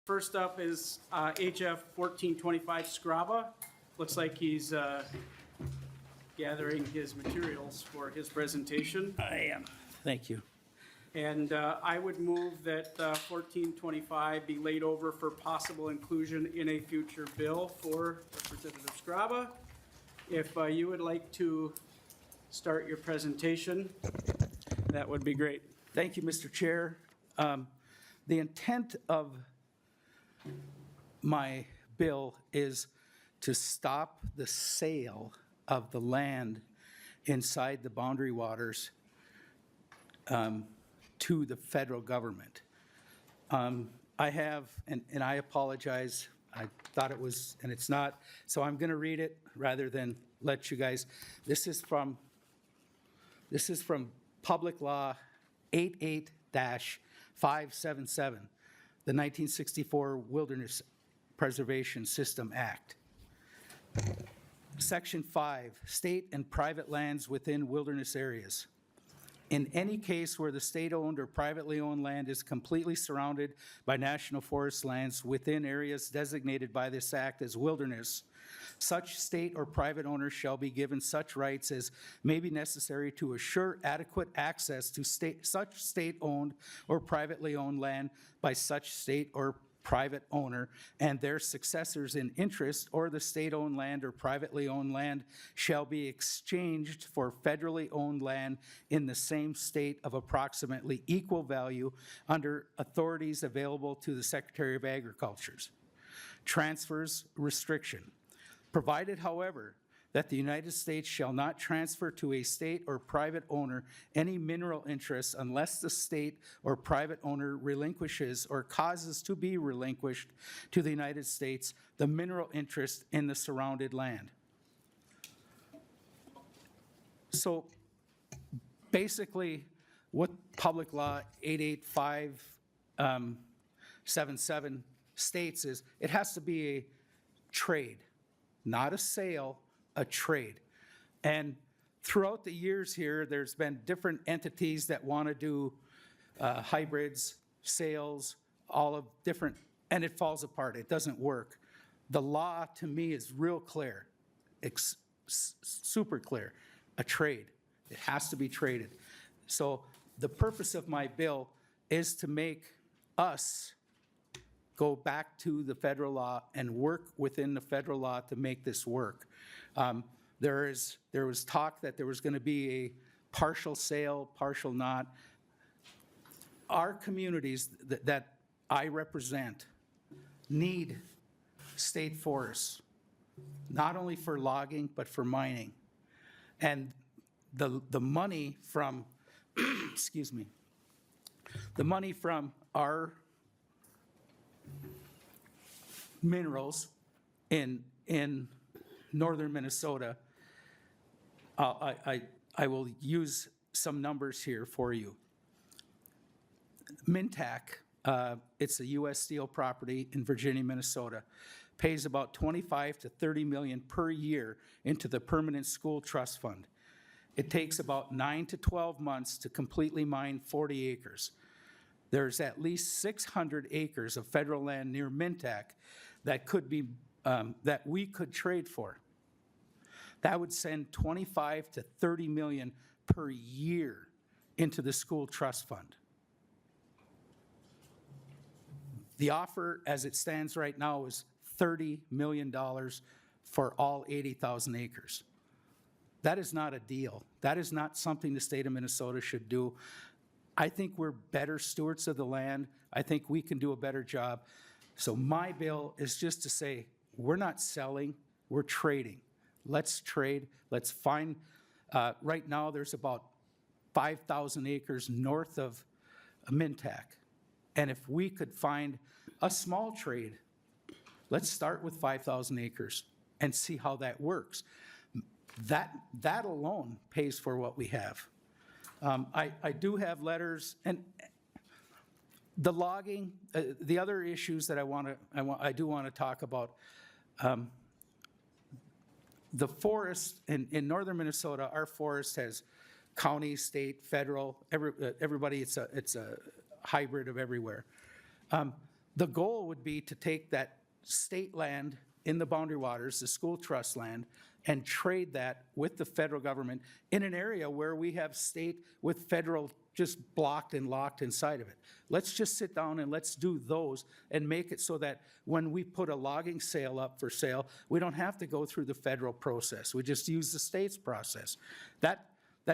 First up is HF1425 Scraba. Looks like he's gathering his materials for his presentation. I am. Thank you. And I would move that 1425 be laid over for possible inclusion in a future bill for Representative Scraba. If you would like to start your presentation, that would be great. Thank you, Mr. Chair. The intent of my bill is to stop the sale of the land inside the boundary waters to the federal government. I have, and I apologize, I thought it was, and it's not, so I'm going to read it rather than let you guys. This is from Public Law 88-577, the 1964 Wilderness Preservation System Act. Section 5, state and private lands within wilderness areas. In any case where the state-owned or privately owned land is completely surrounded by national forest lands within areas designated by this act as wilderness, such state or private owners shall be given such rights as may be necessary to assure adequate access to such state-owned or privately owned land by such state or private owner and their successors in interest, or the state-owned land or privately owned land shall be exchanged for federally owned land in the same state of approximately equal value under authorities available to the Secretary of Agriculture's. Transfers restriction. Provided, however, that the United States shall not transfer to a state or private owner any mineral interests unless the state or private owner relinquishes or causes to be relinquished to the United States the mineral interest in the surrounded land. So basically, what Public Law 88577 states is it has to be a trade, not a sale, a trade. And throughout the years here, there's been different entities that want to do hybrids, sales, all of different, and it falls apart. It doesn't work. The law, to me, is real clear, super clear, a trade. It has to be traded. So the purpose of my bill is to make us go back to the federal law and work within the federal law to make this work. There was talk that there was going to be a partial sale, partial not. Our communities that I represent need state forests, not only for logging, but for mining. And the money from, excuse me, the money from our minerals in northern Minnesota, I will use some numbers here for you. Mintac, it's a U.S. Steel property in Virginia, Minnesota, pays about 25 to 30 million per year into the Permanent School Trust Fund. It takes about 9 to 12 months to completely mine 40 acres. There's at least 600 acres of federal land near Mintac that could be that we could trade for. That would send 25 to 30 million per year into the school trust fund. The offer as it stands right now is $30 million for all 80,000 acres. That is not a deal. That is not something the state of Minnesota should do. I think we're better stewards of the land. I think we can do a better job. So my bill is just to say, we're not selling, we're trading. Let's trade, let's find, right now there's about 5,000 acres north of Mintac. And if we could find a small trade, let's start with 5,000 acres and see how that works. That alone pays for what we have. I do have letters, and the logging, the other issues that I do want to talk about. The forest in northern Minnesota, our forest has county, state, federal, everybody. It's a hybrid of everywhere. the goal would be to take that state land in the boundary waters, the school trust land, and trade that with the federal government in an area where we have state with federal just blocked and locked inside of it. Let's just sit down and let's do those and make it so that when we put a logging sale up for sale, we don't have to go through the federal process. We just use the state's process. That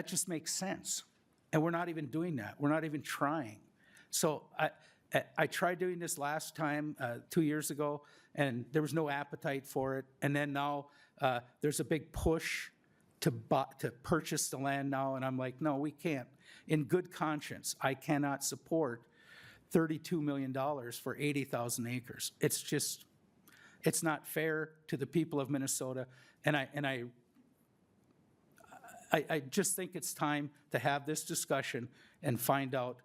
just makes sense. And we're not even doing that. We're not even trying. So I tried doing this last time, 2 years ago, and there was no appetite for it. And then now there's a big push to purchase the land now, and I'm like, no, we can't. In good conscience, I cannot support $32 million for 80,000 acres. It's just, it's not fair to the people of Minnesota, and I just think it's time to have this discussion and find out,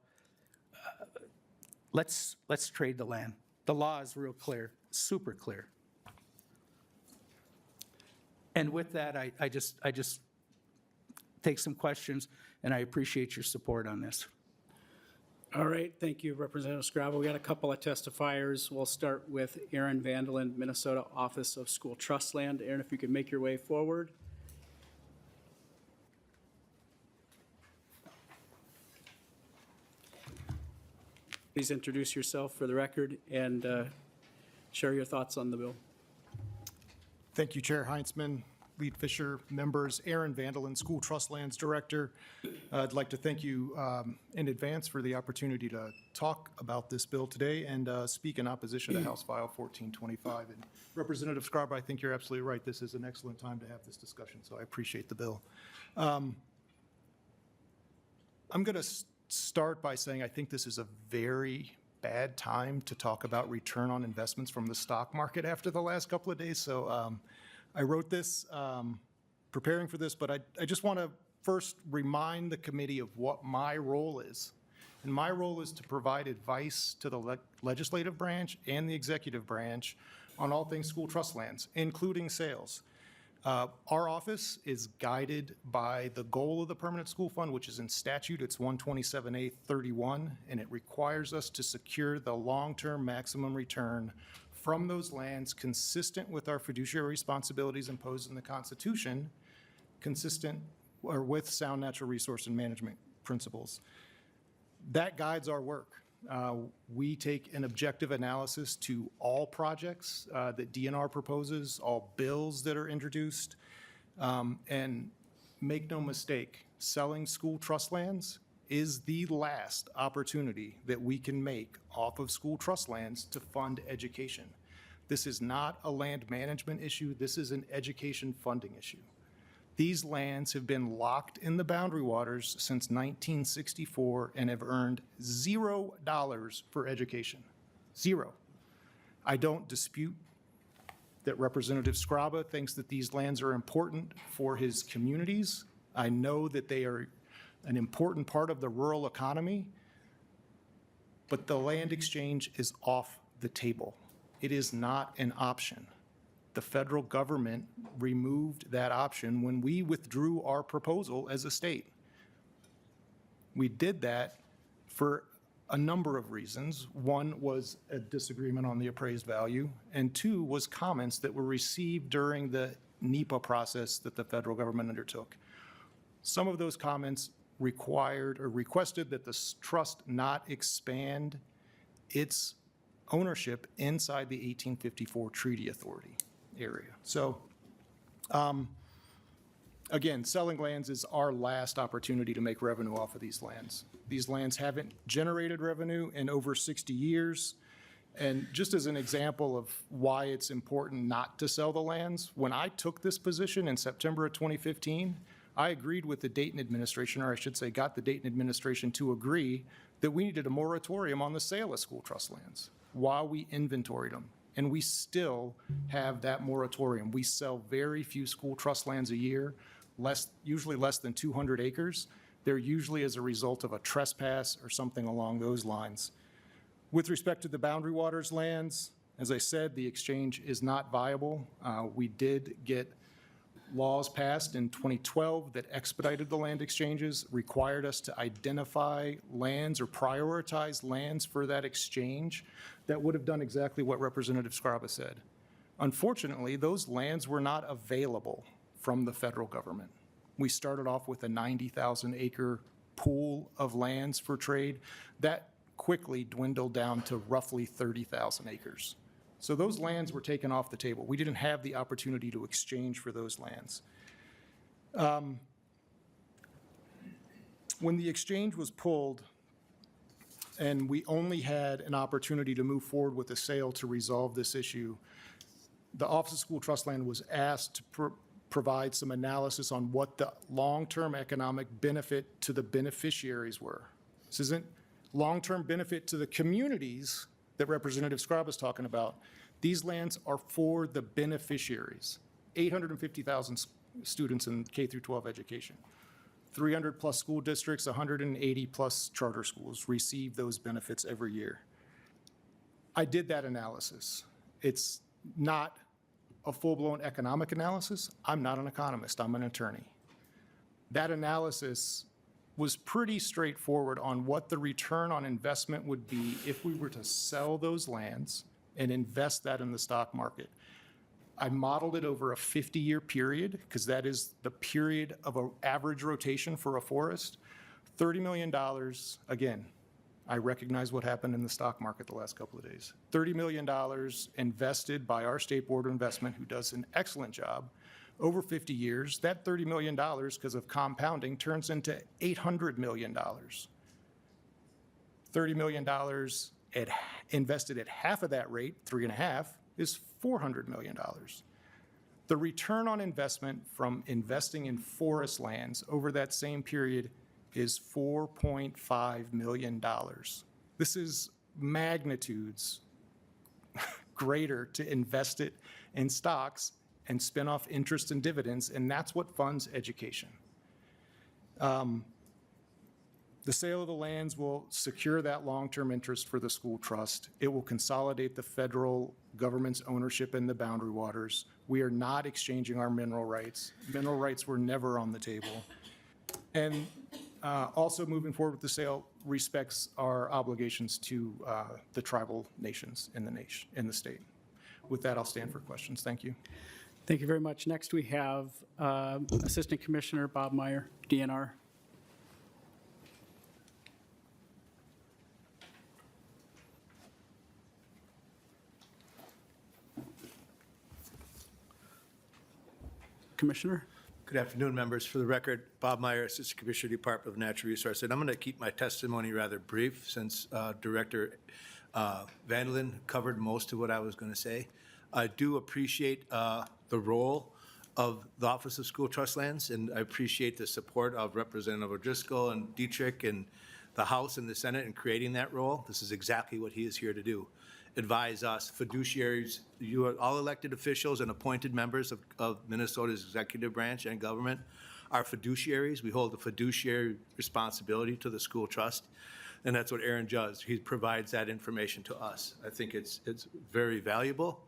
let's trade the land. The law is real clear, super clear. And with that, I just take some questions, and I appreciate your support on this. All right, thank you, Representative Scrabble. We got a couple of testifiers. We'll start with Aaron Vandeland, Minnesota Office of School Trust Land. Aaron, if you could make your way forward. Please introduce yourself for the record and share your thoughts on the bill. Thank you, Chair Heinzman, Lead Fisher, members, Aaron Vandeland, School Trust Lands Director. I'd like to thank you in advance for the opportunity to talk about this bill today and speak in opposition to House File 1425. And Representative Scrabble, I think you're absolutely right. This is an excellent time to have this discussion, so I appreciate the bill. I'm going to start by saying I think this is a very bad time to talk about return on investments from the stock market after the last couple of days. So I wrote this preparing for this, but I just want to first remind the committee of what my role is. And my role is to provide advice to the legislative branch and the executive branch on all things school trust lands, including sales. Our office is guided by the goal of the Permanent School Fund, which is in statute. It's 127A31, and it requires us to secure the long-term maximum return from those lands consistent with our fiduciary responsibilities imposed in the Constitution, consistent or with sound natural resource and management principles. That guides our work. We take an objective analysis to all projects that DNR proposes, all bills that are introduced, and make no mistake, selling school trust lands is the last opportunity that we can make off of school trust lands to fund education. This is not a land management issue. This is an education funding issue. These lands have been locked in the boundary waters since 1964 and have earned $0 for education. Zero. I don't dispute that Representative Scrabble thinks that these lands are important for his communities. I know that they are an important part of the rural economy, but the land exchange is off the table. It is not an option. The federal government removed that option when we withdrew our proposal as a state. We did that for a number of reasons. One was a disagreement on the appraised value, and two was comments that were received during the NEPA process that the federal government undertook. Some of those comments required or requested that the trust not expand its ownership inside the 1854 Treaty Authority area. So again, selling lands is our last opportunity to make revenue off of these lands. These lands haven't generated revenue in over 60 years. And just as an example of why it's important not to sell the lands, when I took this position in September of 2015, I agreed with the Dayton administration, or I should say got the Dayton administration to agree that we needed a moratorium on the sale of school trust lands while we inventoried them. And we still have that moratorium. We sell very few school trust lands a year, usually less than 200 acres. They're usually as a result of a trespass or something along those lines. With respect to the boundary waters lands, as I said, the exchange is not viable. We did get laws passed in 2012 that expedited the land exchanges, required us to identify lands or prioritize lands for that exchange that would have done exactly what Representative Scraba said. Unfortunately, those lands were not available from the federal government. We started off with a 90,000 acre pool of lands for trade. That quickly dwindled down to roughly 30,000 acres. So those lands were taken off the table. We didn't have the opportunity to exchange for those lands. When the exchange was pulled and we only had an opportunity to move forward with a sale to resolve this issue, the Office of School Trust Land was asked to provide some analysis on what the long-term economic benefit to the beneficiaries were. This isn't long-term benefit to the communities that Representative Scraba is talking about. These lands are for the beneficiaries. 850,000 students in K through 12 education. 300 plus school districts, 180 plus charter schools receive those benefits every year. I did that analysis. It's not a full-blown economic analysis. I'm not an economist, I'm an attorney. That analysis was pretty straightforward on what the return on investment would be if we were to sell those lands and invest that in the stock market. I modeled it over a 50-year period, because that is the period of an average rotation for a forest. $30 million, again, I recognize what happened in the stock market the last couple of days. $30 million invested by our State Board of Investment, who does an excellent job, over 50 years. That $30 million, because of compounding, turns into $800 million. $30 million invested at half of that rate, 3.5, is $400 million. The return on investment from investing in forest lands over that same period is $4.5 million. This is magnitudes greater to invest it in stocks and spin off interest and dividends, and that's what funds education. The sale of the lands will secure that long-term interest for the school trust. It will consolidate the federal government's ownership in the boundary waters. We are not exchanging our mineral rights. Mineral rights were never on the table. And also moving forward with the sale respects our obligations to the tribal nations in the state. With that, I'll stand for questions. Thank you. Thank you very much. Next, we have Assistant Commissioner Bob Meyer, DNR. Commissioner. Good afternoon, members. For the record, Bob Meyer, Assistant Commissioner, Department of Natural Resources. And I'm going to keep my testimony rather brief since Director Vandelin covered most of what I was going to say. I do appreciate the role of the Office of School Trust Lands, and I appreciate the support of Representative O'Driscoll and Dietrich and the House and the Senate in creating that role. This is exactly what he is here to do. Advise us, fiduciaries, you are all elected officials and appointed members of Minnesota's executive branch and government are fiduciaries. We hold a fiduciary responsibility to the school trust, and that's what Aaron does. He provides that information to us. I think it's very valuable,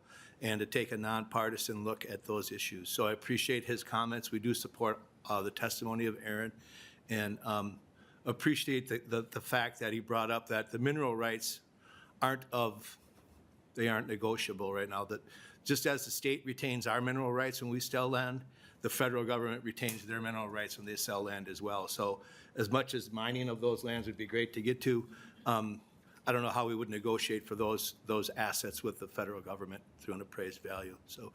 and to take a nonpartisan look at those issues. So I appreciate his comments. We do support the testimony of Aaron, and appreciate the fact that he brought up that the mineral rights aren't negotiable right now. That just as the state retains our mineral rights when we sell land, the federal government retains their mineral rights when they sell land as well. So as much as mining of those lands would be great to get to, I don't know how we would negotiate for those assets with the federal government through an appraised value. So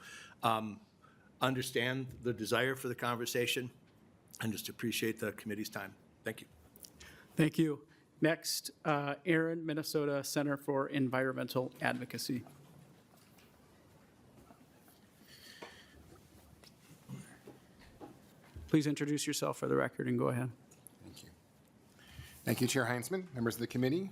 understand the desire for the conversation and just appreciate the committee's time. Thank you. Thank you. Next, Aaron, Minnesota Center for Environmental Advocacy. Please introduce yourself for the record and go ahead. Thank you. Thank you, Chair Heinzman, members of the committee.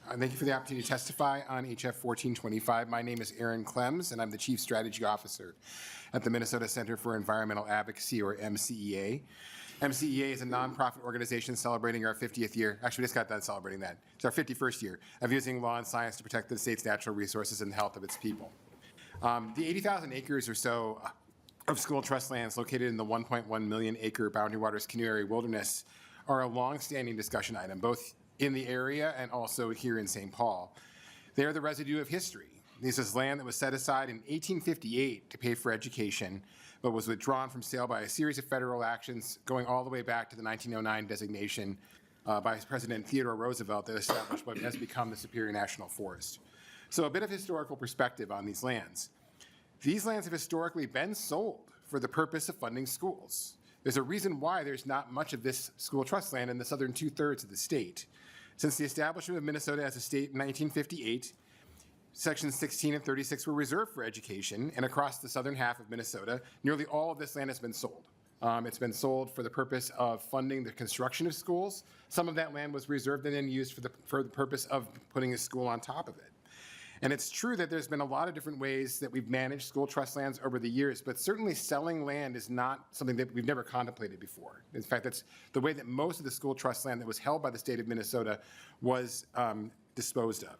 Thank you for the opportunity to testify on HF1425. My name is Aaron Clems, and I'm the Chief Strategy Officer at the Minnesota Center for Environmental Advocacy, or MCEA. MCEA is a nonprofit organization celebrating our 50th year. Actually, we just got done celebrating that. It's our 51st year of using law and science to protect the state's natural resources and the health of its people. The 80,000 acres or so of school trust lands located in the 1.1 million acre Boundary Waters Canoe Area Wilderness are a long-standing discussion item, both in the area and also here in St. Paul. They are the residue of history. This is land that was set aside in 1858 to pay for education, but was withdrawn from sale by a series of federal actions going all the way back to the 1909 designation by President Theodore Roosevelt that established what has become the Superior National Forest. So a bit of historical perspective on these lands. These lands have historically been sold for the purpose of funding schools. There's a reason why there's not much of this school trust land in the southern two-thirds of the state. Since the establishment of Minnesota as a state in 1958, Sections 16 and 36 were reserved for education, and across the southern half of Minnesota, nearly all of this land has been sold. It's been sold for the purpose of funding the construction of schools. Some of that land was reserved and then used for the purpose of putting a school on top of it. And it's true that there's been a lot of different ways that we've managed school trust lands over the years, but certainly selling land is not something that we've never contemplated before. In fact, that's the way that most of the school trust land that was held by the state of Minnesota was disposed of.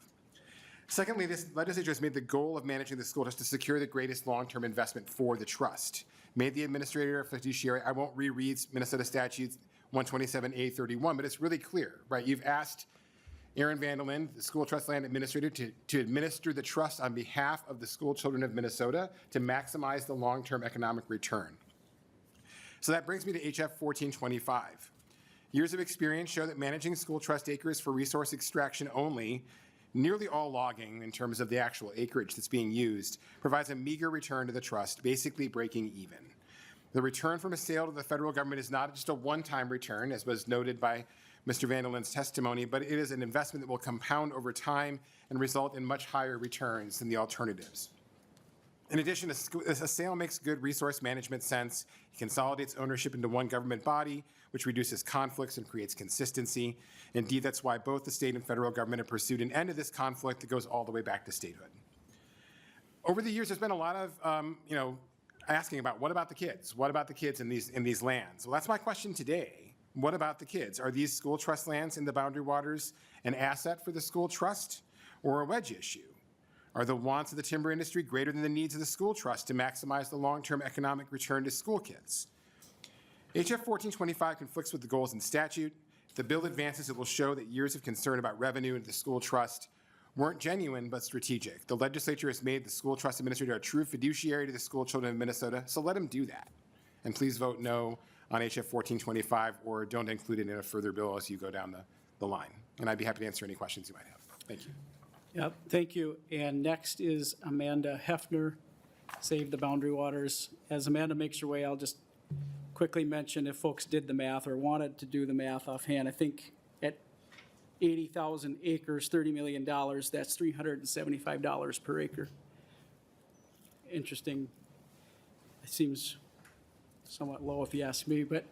Secondly, this legislature has made the goal of managing the school trust to secure the greatest long-term investment for the trust. Made the administrator a fiduciary. I won't reread Minnesota Statute 127A31, but it's really clear, right? You've asked Aaron Vandelin, the school trust land administrator, to administer the trust on behalf of the school children of Minnesota to maximize the long-term economic return. So that brings me to HF 1425. Years of experience show that managing school trust acres for resource extraction only, nearly all logging in terms of the actual acreage that's being used, provides a meager return to the trust, basically breaking even. The return from a sale to the federal government is not just a one-time return, as was noted by Mr. Vandelin's testimony, but it is an investment that will compound over time and result in much higher returns than the alternatives. In addition, a sale makes good resource management sense. It consolidates ownership into one government body, which reduces conflicts and creates consistency. Indeed, that's why both the state and federal government have pursued an end to this conflict that goes all the way back to statehood. Over the years, there's been a lot of, asking about what about the kids? What about the kids in these lands? Well, that's my question today. What about the kids? Are these school trust lands in the Boundary Waters an asset for the school trust or a wedge issue? Are the wants of the timber industry greater than the needs of the school trust to maximize the long-term economic return to school kids? HF 1425 conflicts with the goals in statute. If the bill advances, it will show that years of concern about revenue into the school trust weren't genuine but strategic. The legislature has made the school trust administrator a true fiduciary to the school children of Minnesota, so let him do that. And please vote no on HF 1425 or don't include it in a further bill as you go down the line. And I'd be happy to answer any questions you might have. Thank you. Yep, thank you. And next is Amanda Hefner, Save the Boundary Waters. As Amanda makes her way, I'll just quickly mention if folks did the math or wanted to do the math offhand, I think at 80,000 acres, $30 million, that's $375 per acre. Interesting. It seems somewhat low if you ask me, but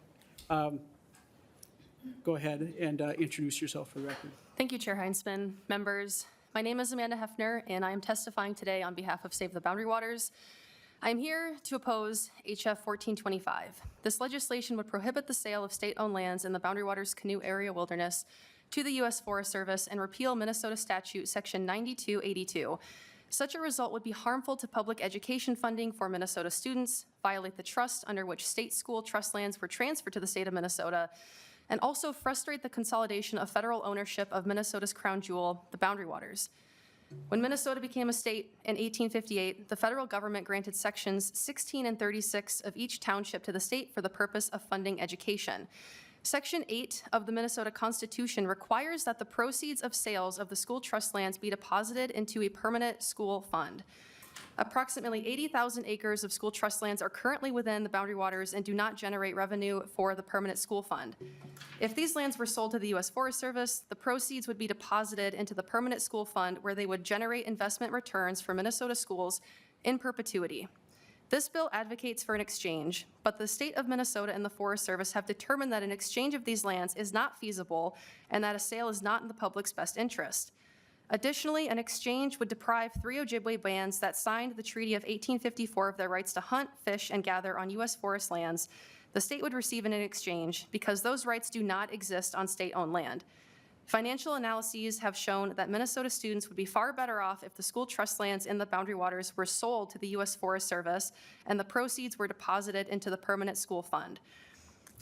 go ahead and introduce yourself for the record. Thank you, Chair Heinzman. Members, my name is Amanda Hefner, and I am testifying today on behalf of Save the Boundary Waters. I am here to oppose HF 1425. This legislation would prohibit the sale of state-owned lands in the Boundary Waters Canoe Area Wilderness to the U.S. Forest Service and repeal Minnesota Statute Section 9282. Such a result would be harmful to public education funding for Minnesota students, violate the trust under which state school trust lands were transferred to the state of Minnesota, and also frustrate the consolidation of federal ownership of Minnesota's crown jewel, the Boundary Waters. When Minnesota became a state in 1858, the federal government granted sections 16 and 36 of each township to the state for the purpose of funding education. Section 8 of the Minnesota Constitution requires that the proceeds of sales of the school trust lands be deposited into a permanent school fund. Approximately 80,000 acres of school trust lands are currently within the Boundary Waters and do not generate revenue for the permanent school fund. If these lands were sold to the U.S. Forest Service, the proceeds would be deposited into the permanent school fund where they would generate investment returns for Minnesota schools in perpetuity. This bill advocates for an exchange, but the state of Minnesota and the Forest Service have determined that an exchange of these lands is not feasible and that a sale is not in the public's best interest. Additionally, an exchange would deprive three Ojibwe bands that signed the Treaty of 1854 of their rights to hunt, fish, and gather on U.S. forest lands. The state would receive in an exchange because those rights do not exist on state-owned land. Financial analyses have shown that Minnesota students would be far better off if the school trust lands in the Boundary Waters were sold to the U.S. Forest Service and the proceeds were deposited into the permanent school fund.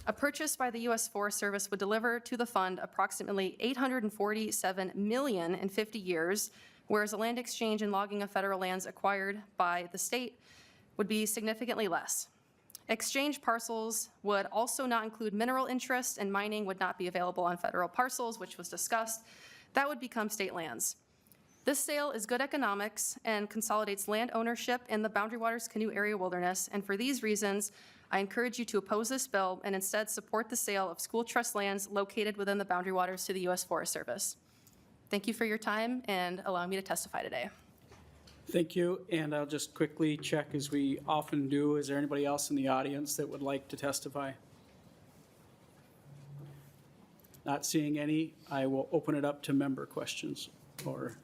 A purchase by the U.S. Forest Service would deliver to the fund approximately $847 million in 50 years, whereas a land exchange and logging of federal lands acquired by the state would be significantly less. Exchange parcels would also not include mineral interest, and mining would not be available on federal parcels, which was discussed. That would become state lands. This sale is good economics and consolidates land ownership in the Boundary Waters Canoe Area Wilderness, and for these reasons, I encourage you to oppose this bill and instead support the sale of school trust lands located within the Boundary Waters to the U.S. Forest Service. Thank you for your time and allowing me to testify today. Thank you, and I'll just quickly check, as we often do, is there anybody else in the audience that would like to testify? Not seeing any, I will open it up to member questions, or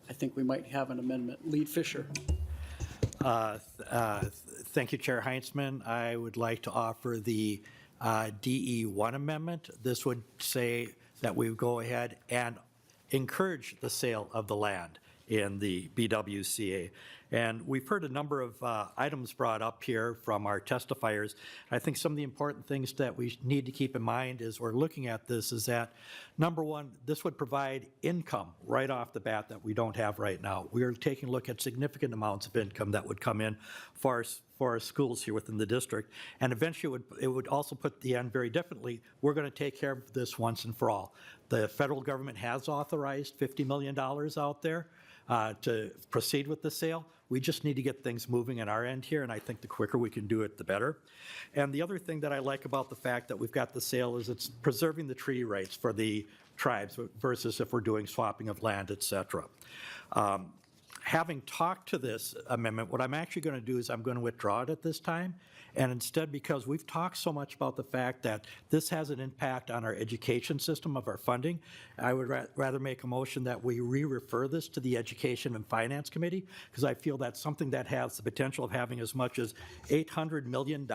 I think we might have an amendment. Lead Fisher. Thank you, Chair Heinzman. I would like to offer the DE1 amendment. This would say that we would go ahead and encourage the sale of the land in the BWCA. And we've heard a number of items brought up here from our testifiers. I think some of the important things that we need to keep in mind as we're looking at this is that, number one, this would provide income right off the bat that we don't have right now. We are taking a look at significant amounts of income that would come in for our schools here within the district. And eventually it would also put the end very differently. We're going to take care of this once and for all. The federal government has authorized $50 million out there to proceed with the sale. We just need to get things moving on our end here, and I think the quicker we can do it, the better. And the other thing that I like about the fact that we've got the sale is it's preserving the treaty rights for the tribes versus if we're doing swapping of land, et cetera. Having talked to this amendment, what I'm actually going to do is I'm going to withdraw it at this time. And instead, because we've talked so much about the fact that this has an impact on our education system of our funding, I would rather make a motion that we re-refer this to the Education and Finance Committee, because I feel that's something that has the potential of having as much as $800 million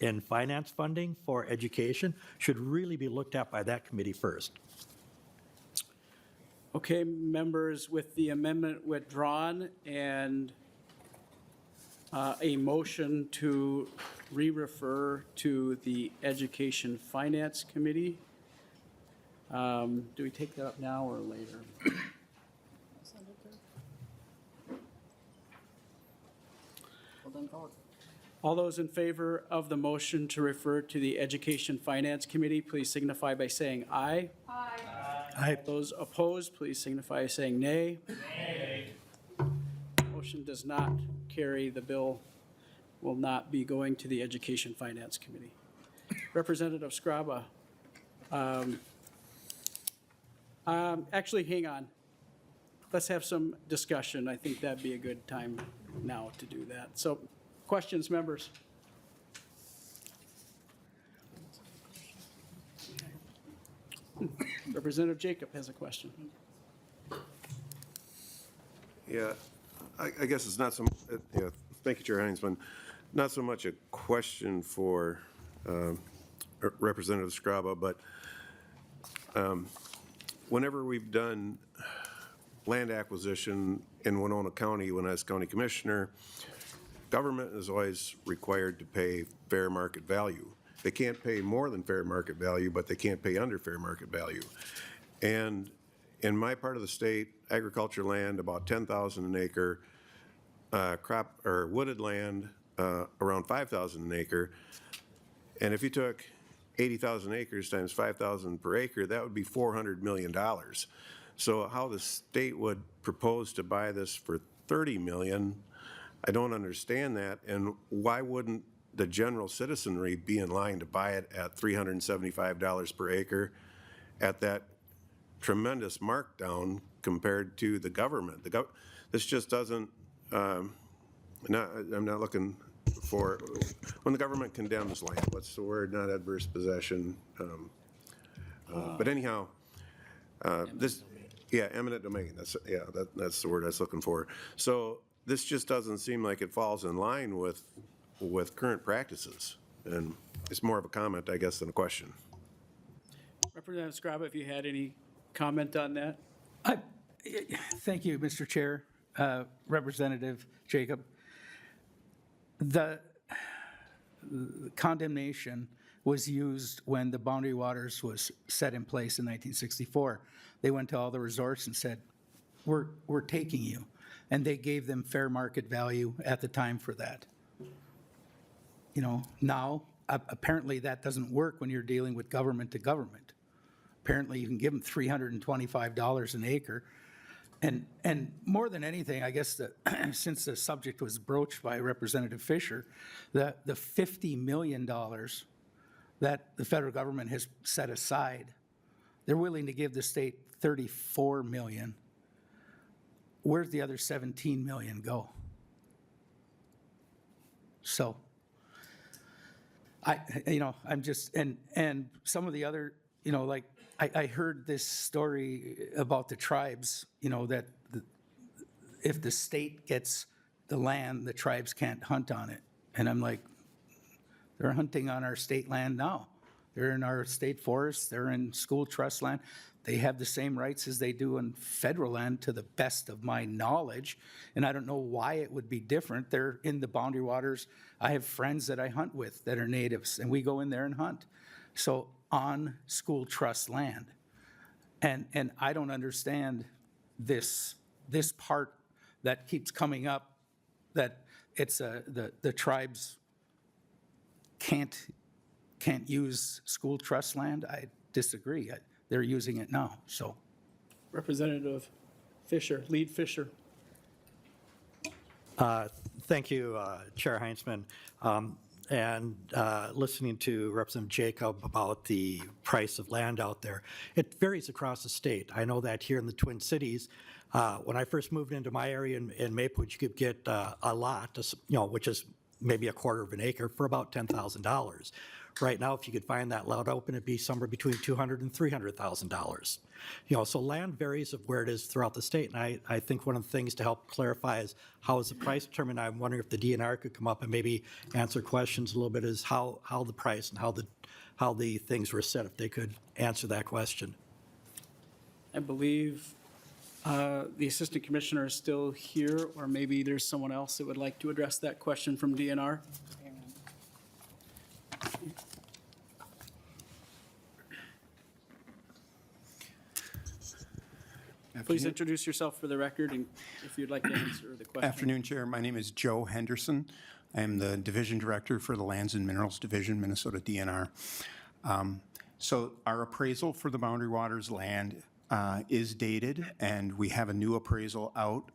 in finance funding for education, should really be looked at by that committee first. Okay, members, with the amendment withdrawn and a motion to re-refer to the Education Finance Committee. Do we take that up now or later? All those in favor of the motion to refer to the Education Finance Committee, please signify by saying aye. Aye. Aye. Those opposed, please signify by saying nay. Nay. Motion does not carry. The bill will not be going to the Education Finance Committee. Representative Scraba. Actually, hang on. Let's have some discussion. I think that'd be a good time now to do that. So, questions, members? Representative Jacob has a question. Yeah, I guess it's not so, thank you, Chair Heinzman. Not so much a question for Representative Scraba, but whenever we've done land acquisition in Winona County, when I was county commissioner, government is always required to pay fair market value. They can't pay more than fair market value, but they can't pay under fair market value. And in my part of the state, agriculture land, about 10,000 an acre, crop or wooded land, around 5,000 an acre. And if you took 80,000 acres times 5,000 per acre, that would be $400 million. So how the state would propose to buy this for $30 million, I don't understand that. And why wouldn't the general citizenry be in line to buy it at $375 per acre at that tremendous markdown compared to the government? This just doesn't, I'm not looking for, when the government condemns land, what's the word, not adverse possession. But anyhow, this, yeah, eminent domain, that's the word I was looking for. So this just doesn't seem like it falls in line with current practices. And it's more of a comment, I guess, than a question. Representative Scraba, if you had any comment on that? Thank you, Mr. Chair. Representative Jacob. The condemnation was used when the boundary waters was set in place in 1964. They went to all the resorts and said, we're taking you. And they gave them fair market value at the time for that. You know, now, apparently that doesn't work when you're dealing with government to government. Apparently you can give them $325 an acre. And more than anything, I guess that since the subject was broached by Representative Fisher, the $50 million that the federal government has set aside, they're willing to give the state $34 million. Where's the other $17 million go? So, I'm just, and some of the other, like, I heard this story about the tribes, that if the state gets the land, the tribes can't hunt on it. And I'm like, they're hunting on our state land now. They're in our state forests, they're in school trust land. They have the same rights as they do on federal land, to the best of my knowledge. And I don't know why it would be different. They're in the boundary waters. I have friends that I hunt with that are natives, and we go in there and hunt. So on school trust land. And I don't understand this part that keeps coming up, that it's the tribes can't use school trust land. I disagree. They're using it now, so. Representative Fisher, Lead Fisher. Thank you, Chair Heinzman. And listening to Representative Jacob about the price of land out there, it varies across the state. I know that here in the Twin Cities, when I first moved into my area in Maplewood, you could get a lot, which is maybe a quarter of an acre, for about $10,000. Right now, if you could find that lot open, it'd be somewhere between $200,000 and $300,000. So land varies of where it is throughout the state. And I think one of the things to help clarify is how is the price determined. I'm wondering if the DNR could come up and maybe answer questions a little bit, is how the price and how the things were set, if they could answer that question. I believe the Assistant Commissioner is still here, or maybe there's someone else that would like to address that question from DNR. Please introduce yourself for the record, and if you'd like to answer the question. Afternoon, Chair. My name is Joe Henderson. I am the Division Director for the Lands and Minerals Division, Minnesota DNR. So our appraisal for the Boundary Waters land is dated, and we have a new appraisal out.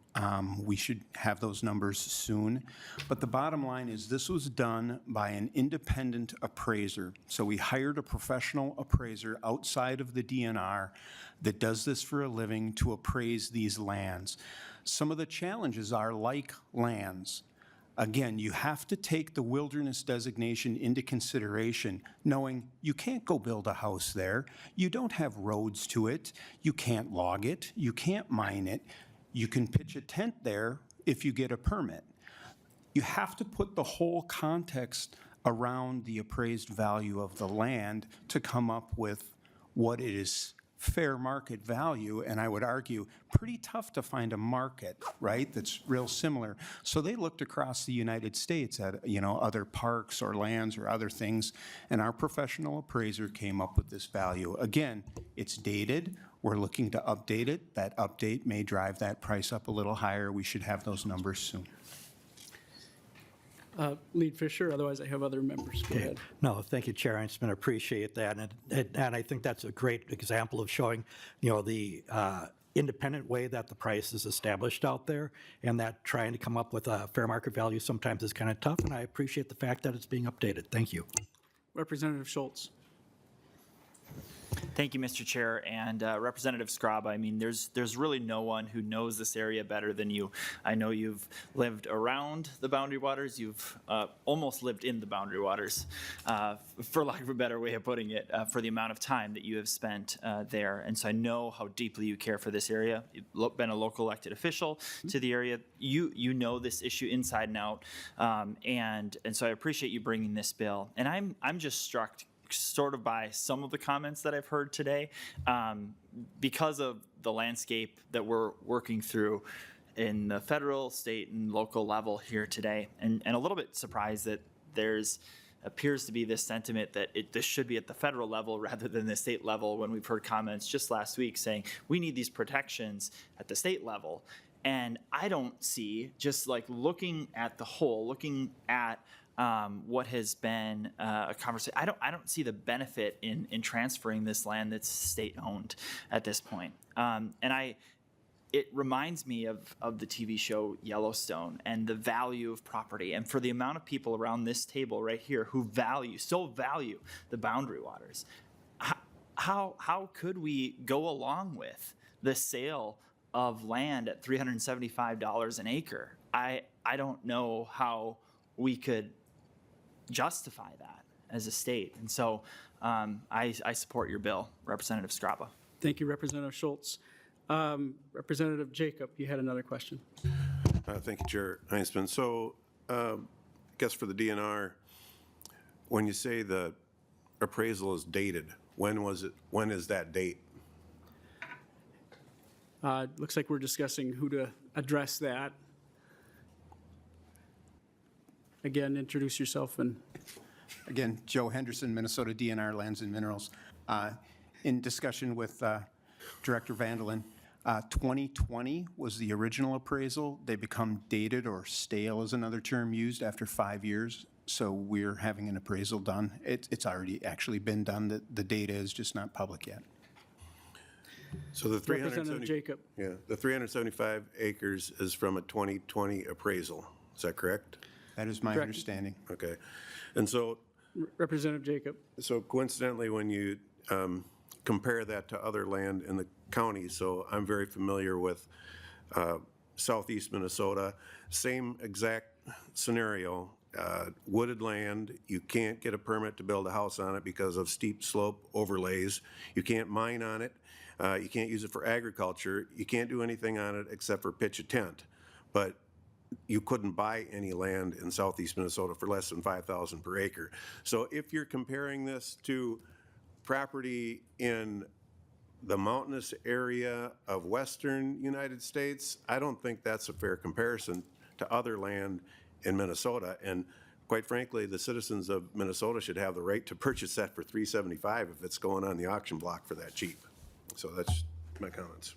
We should have those numbers soon. But the bottom line is this was done by an independent appraiser. So we hired a professional appraiser outside of the DNR that does this for a living to appraise these lands. Some of the challenges are like lands. Again, you have to take the wilderness designation into consideration, knowing you can't go build a house there. You don't have roads to it. You can't log it. You can't mine it. You can pitch a tent there if you get a permit. You have to put the whole context around the appraised value of the land to come up with what it is fair market value, and I would argue pretty tough to find a market, right, that's real similar. So they looked across the United States at, other parks or lands or other things, and our professional appraiser came up with this value. Again, it's dated. We're looking to update it. That update may drive that price up a little higher. We should have those numbers soon. Lead Fisher, otherwise I have other members. Go ahead. No, thank you, Chair Heinzman. I appreciate that. And I think that's a great example of showing, the independent way that the price is established out there, and that trying to come up with a fair market value sometimes is kind of tough, and I appreciate the fact that it's being updated. Thank you. Representative Schultz. Thank you, Mr. Chair, and Representative Scraba. I mean, there's really no one who knows this area better than you. I know you've lived around the boundary waters. You've almost lived in the boundary waters, for lack of a better way of putting it, for the amount of time that you have spent there. And so I know how deeply you care for this area. You've been a local elected official to the area. You know this issue inside and out, and so I appreciate you bringing this bill. And I'm just struck sort of by some of the comments that I've heard today, because of the landscape that we're working through in the federal, state, and local level here today, and a little bit surprised that there's appears to be this sentiment that this should be at the federal level rather than the state level, when we've heard comments just last week saying we need these protections at the state level. And I don't see, just like looking at the whole, looking at what has been a conversation, I don't see the benefit in transferring this land that's state-owned at this point. It reminds me of the TV show Yellowstone and the value of property. And for the amount of people around this table right here who value the boundary waters, how could we go along with the sale of land at $375 an acre? I don't know how we could justify that as a state. And so I support your bill, Representative Scraba. Thank you, Representative Schultz. Representative Jacob, you had another question. Thank you, Chair Heinzman. So I guess for the DNR, when you say the appraisal is dated, when is that date? Looks like we're discussing who to address that. Again, introduce yourself and. Again, Joe Henderson, Minnesota DNR Lands and Minerals. In discussion with Director Vandelin, 2020 was the original appraisal. They become dated, or stale is another term used, after 5 years. So we're having an appraisal done. It's already actually been done. The data is just not public yet. So the Representative Jacob. Yeah, the 375 acres is from a 2020 appraisal. Is that correct? That is my Correct. understanding. Okay. And so Representative Jacob. So coincidentally, when you compare that to other land in the county, so I'm very familiar with southeast Minnesota, same exact scenario, wooded land, you can't get a permit to build a house on it because of steep slope overlays, you can't mine on it, you can't use it for agriculture, you can't do anything on it except for pitch a tent. But you couldn't buy any land in southeast Minnesota for less than $5,000 per acre. So if you're comparing this to property in the mountainous area of western United States, I don't think that's a fair comparison to other land in Minnesota. And quite frankly, the citizens of Minnesota should have the right to purchase that for $375 if it's going on the auction block for that cheap. So that's my comments.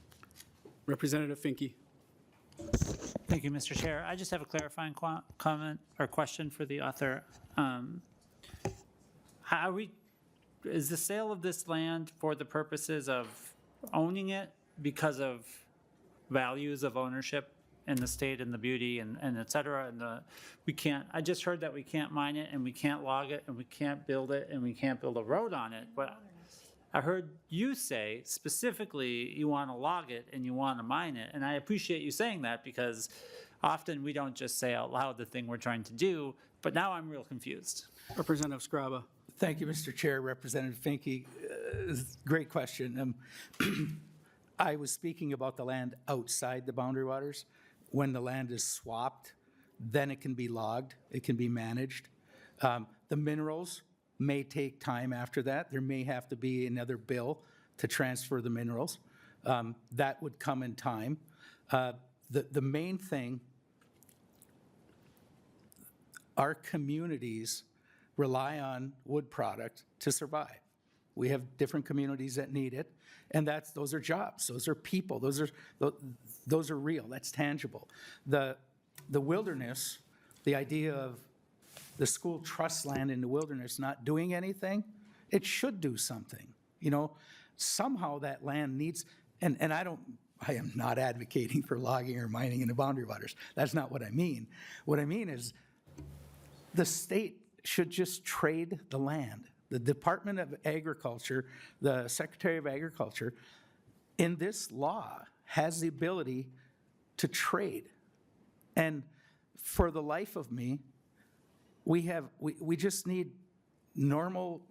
Representative Finke. Thank you, Mr. Chair. I just have a clarifying comment or question for the author. Is the sale of this land for the purposes of owning it because of values of ownership in the state and the beauty and et cetera? And I just heard that we can't mine it and we can't log it and we can't build it and we can't build a road on it. But I heard you say specifically you want to log it and you want to mine it. And I appreciate you saying that, because often we don't just say out loud the thing we're trying to do, but now I'm real confused. Representative Scraba. Thank you, Mr. Chair. Representative Finke, great question. I was speaking about the land outside the boundary waters. When the land is swapped, then it can be logged, it can be managed. The minerals may take time after that. There may have to be another bill to transfer the minerals. That would come in time. The main thing, our communities rely on wood product to survive. We have different communities that need it, and those are jobs, those are people, those are real, that's tangible. The wilderness, the idea of the school trust land in the wilderness not doing anything, it should do something. You know, somehow that land needs, and I am not advocating for logging or mining in the boundary waters. That's not what I mean. What I mean is the state should just trade the land. The Department of Agriculture, the Secretary of Agriculture, in this law has the ability to trade. And for the life of me, we just need normal,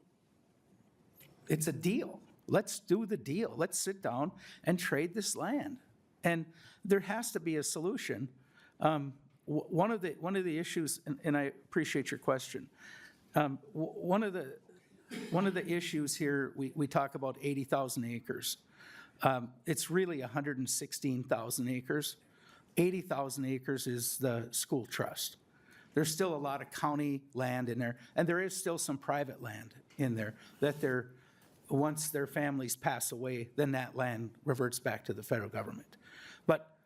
it's a deal. Let's do the deal. Let's sit down and trade this land. And there has to be a solution. One of the issues, and I appreciate your question, one of the one of the issues here, we talk about 80,000 acres. It's really 116,000 acres. 80,000 acres is the school trust. There's still a lot of county land in there, and there is still some private land in there that once their families pass away, then that land reverts back to the federal government. But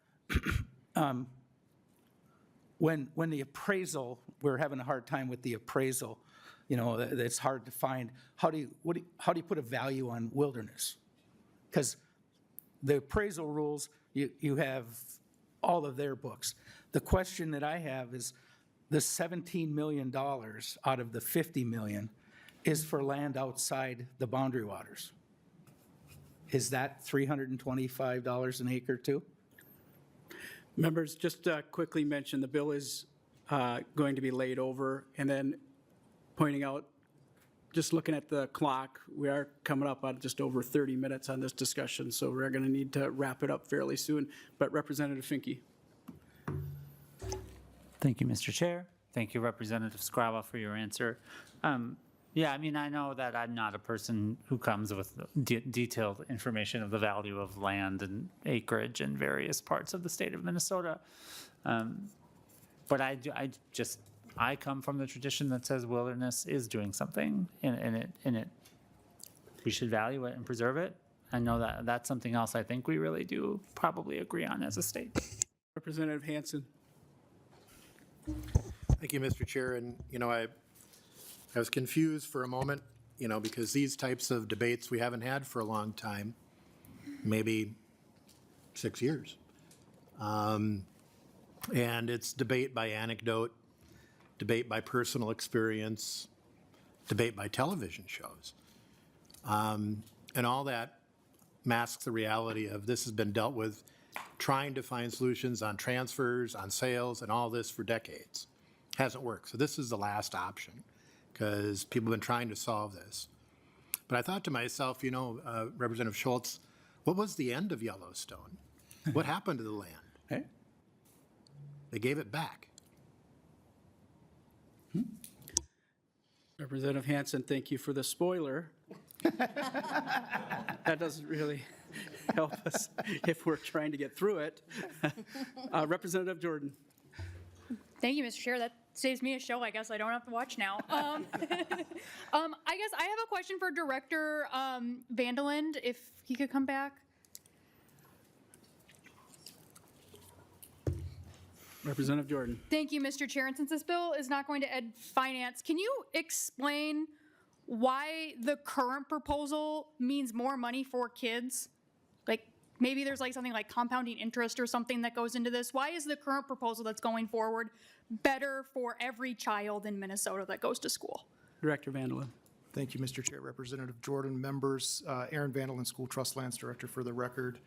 when the appraisal, we're having a hard time with the appraisal, you know, it's hard to find, how do you put a value on wilderness? Because the appraisal rules, you have all of their books. The question that I have is, the $17 million out of the $50 million is for land outside the boundary waters. Is that $325 an acre too? Members, just quickly mention, the bill is going to be laid over, and then pointing out, just looking at the clock, we are coming up on just over 30 minutes on this discussion, so we're going to need to wrap it up fairly soon. But Representative Finke. Thank you, Mr. Chair. Thank you, Representative Scraba, for your answer. Yeah, I mean, I know that I'm not a person who comes with detailed information of the value of land and acreage in various parts of the state of Minnesota. But I come from the tradition that says wilderness is doing something, and we should value it and preserve it. I know that that's something else I think we really do probably agree on as a state. Representative Hansen. Thank you, Mr. Chair. And, you know, I was confused for a moment, you know, because these types of debates we haven't had for a long time, maybe 6 years. And it's debate by anecdote, debate by personal experience, debate by television shows. And all that masks the reality of this has been dealt with trying to find solutions on transfers, on sales, and all this for decades. Hasn't worked. So this is the last option because people have been trying to solve this. But I thought to myself, you know, Representative Schultz, what was the end of Yellowstone? What happened to the land? Hey? They gave it back. Representative Hansen, thank you for the spoiler. That doesn't really help us if we're trying to get through it. Representative Jordan. Thank you, Mr. Chair. That saves me a show. I guess I don't have to watch now. I guess I have a question for Director Vandeland, if he could come back. Representative Jordan. Thank you, Mr. Chair. And since this bill is not going to ed finance, can you explain why the current proposal means more money for kids? Like, maybe there's like something like compounding interest or something that goes into this. Why is the current proposal that's going forward better for every child in Minnesota that goes to school? Director Vandeland. Thank you, Mr. Chair. Representative Jordan, members, Aaron Vandeland, School Trust Lands Director for the record.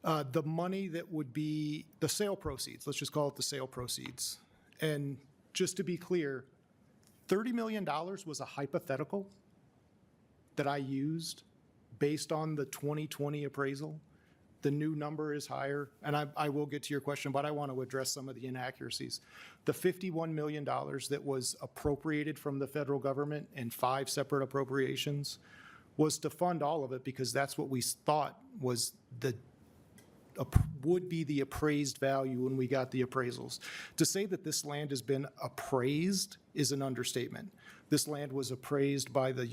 The money that would be the sale proceeds, let's just call it the sale proceeds. And just to be clear, $30 million was a hypothetical that I used based on the 2020 appraisal. The new number is higher, and I will get to your question, but I want to address some of the inaccuracies. The $51 million that was appropriated from the federal government in 5 separate appropriations was to fund all of it because that's what we thought was would be the appraised value when we got the appraisals. To say that this land has been appraised is an understatement. This land was appraised by the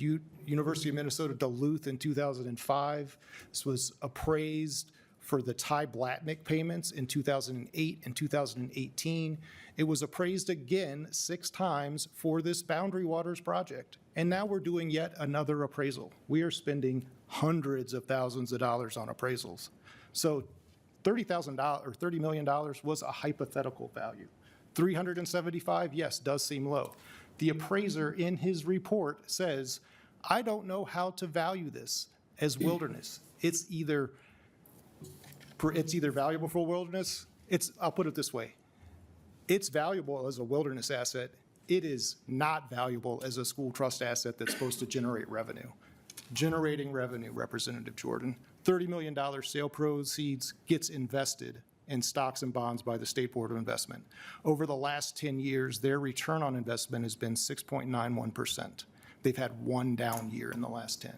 University of Minnesota Duluth in 2005. This was appraised for the Ty Blatnick payments in 2008 and 2018. It was appraised again 6 times for this Boundary Waters project. And now we're doing yet another appraisal. We are spending hundreds of thousands of dollars on appraisals. So $30 million was a hypothetical value. 375, yes, does seem low. The appraiser in his report says, I don't know how to value this as wilderness. It's either valuable for wilderness. I'll put it this way. It's valuable as a wilderness asset. It is not valuable as a school trust asset that's supposed to generate revenue. Generating revenue, Representative Jordan. $30 million sale proceeds gets invested in stocks and bonds by the State Board of Investment. Over the last 10 years, their return on investment has been 6.91%. They've had one down year in the last 10.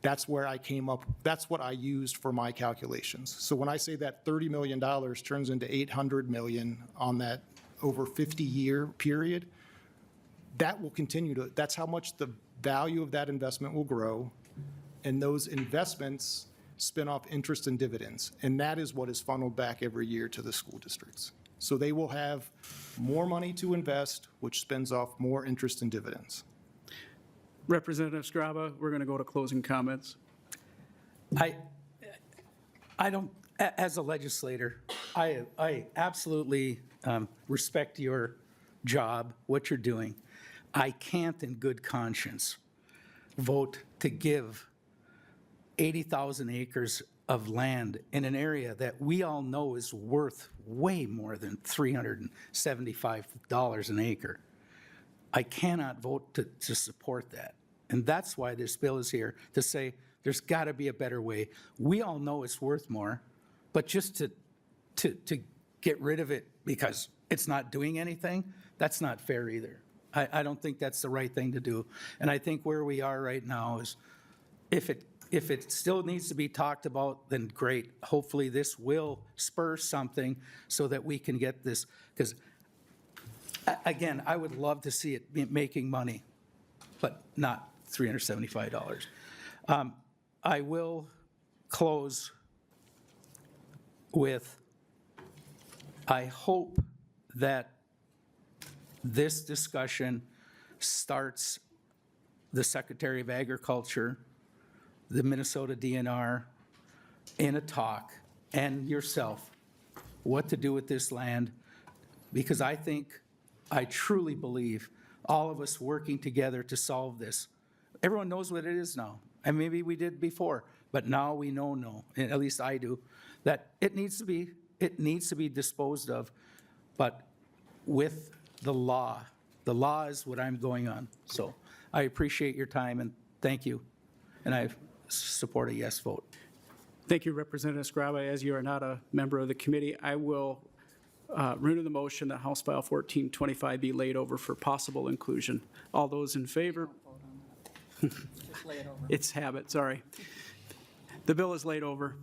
That's where I came up, that's what I used for my calculations. So when I say that $30 million turns into $800 million on that over 50-year period, that will continue to, that's how much the value of that investment will grow. And those investments spin off interest and dividends. And that is what is funneled back every year to the school districts. So they will have more money to invest, which spins off more interest and dividends. Representative Scriba, we're going to go to closing comments. I don't, as a legislator, I absolutely respect your job, what you're doing. I can't in good conscience vote to give 80,000 acres of land in an area that we all know is worth way more than $375 an acre. I cannot vote to support that. And that's why this bill is here, to say there's got to be a better way. We all know it's worth more, but just to get rid of it because it's not doing anything, that's not fair either. I don't think that's the right thing to do. And I think where we are right now is if it still needs to be talked about, then great. Hopefully this will spur something so that we can get this, because again, I would love to see it making money, but not $375. I will close with, I hope that this discussion starts the Secretary of Agriculture, the Minnesota DNR, in a talk, and yourself, what to do with this land, because I truly believe all of us working together to solve this. Everyone knows what it is now, and maybe we did before, but now we know, and at least I do, that it needs to be disposed of, but with the law. The law is what I'm going on. So I appreciate your time, and thank you. And I support a yes vote. Thank you, Representative Scriba. As you are not a member of the committee, I will renew the motion that House File 1425 be laid over for possible inclusion. All those in favor? It's habit, sorry. The bill is laid over.